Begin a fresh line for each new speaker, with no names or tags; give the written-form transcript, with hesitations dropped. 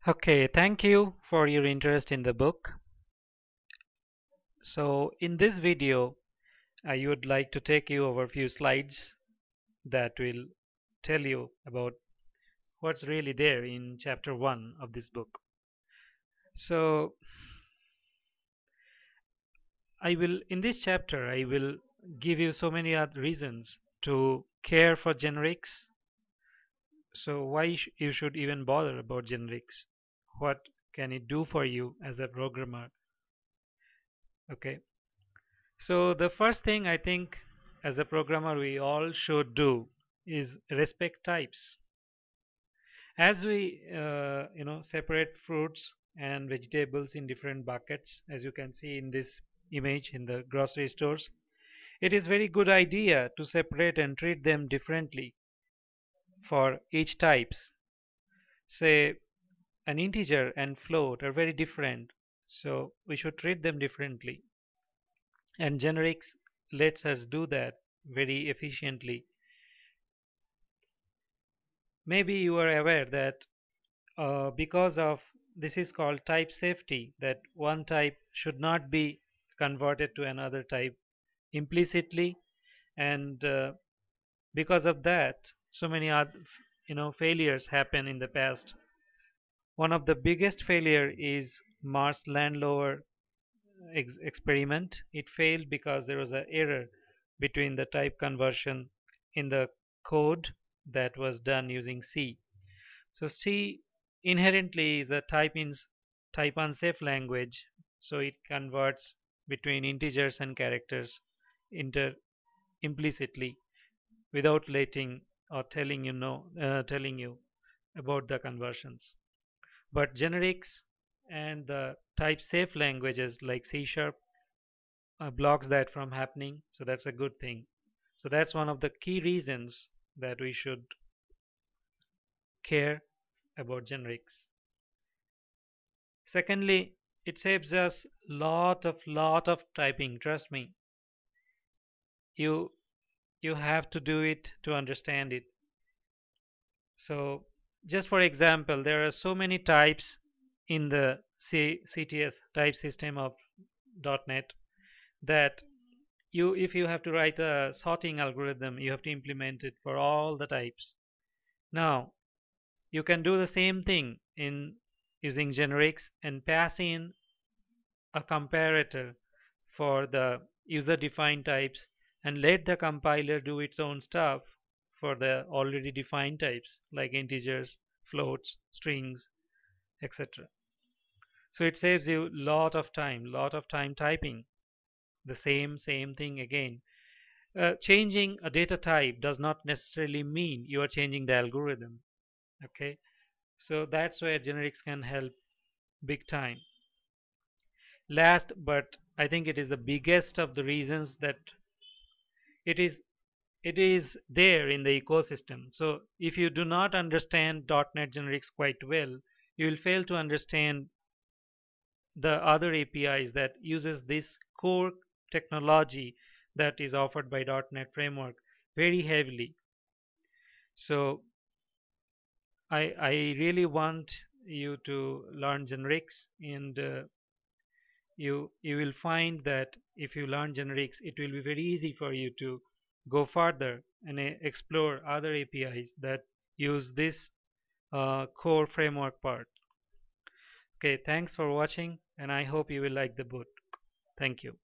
Okay, thank you for your interest in the book. So, in this video, I would like to take you over a few slides that will tell you about what's really there in chapter 1 of this book. So, in this chapter, I will give you so many other reasons to care for generics. So, why you should even bother about generics? What can it do for you as a programmer? Okay. So the first thing I think as a programmer we all should do is respect types. As we separate fruits and vegetables in different buckets, as you can see in this image in the grocery stores, it is very good idea to separate and treat them differently for each types. Say an integer and float are very different, so we should treat them differently. And generics lets us do that very efficiently. Maybe you are aware that because of this is called type safety, that one type should not be converted to another type implicitly, and because of that, so many other failures happen in the past. One of the biggest failure is Mars Landlower experiment. It failed because there was an error between the type conversion in the code that was done using C. So C inherently is a type unsafe language, so it converts between integers and characters inter implicitly without letting or telling you about the conversions. But generics and the type safe languages like C sharp blocks that from happening, so that's a good thing. So that's one of the key reasons that we should care about generics. Secondly, it saves us lot of typing. Trust me, you you have to do it to understand it. So, just for example, there are so many types in the CTS type system of .NET that if you have to write a sorting algorithm, you have to implement it for all the types. Now, you can do the same thing in using generics and pass in a comparator for the user defined types and let the compiler do its own stuff for the already defined types like integers, floats, strings, etc. So it saves you lot of time typing the same thing again. Changing a data type does not necessarily mean you are changing the algorithm. Okay, so that's where generics can help big time. Last, but I think it is the biggest of the reasons that it is it is there in the ecosystem. So if you do not understand .NET generics quite well, you will fail to understand the other APIs that uses this core technology that is offered by .NET framework very heavily. So I really want you to learn generics, and you will find that if you learn generics, it will be very easy for you to go further and explore other APIs that use this core framework part. Okay, thanks for watching, and I hope you will like the book. Thank you.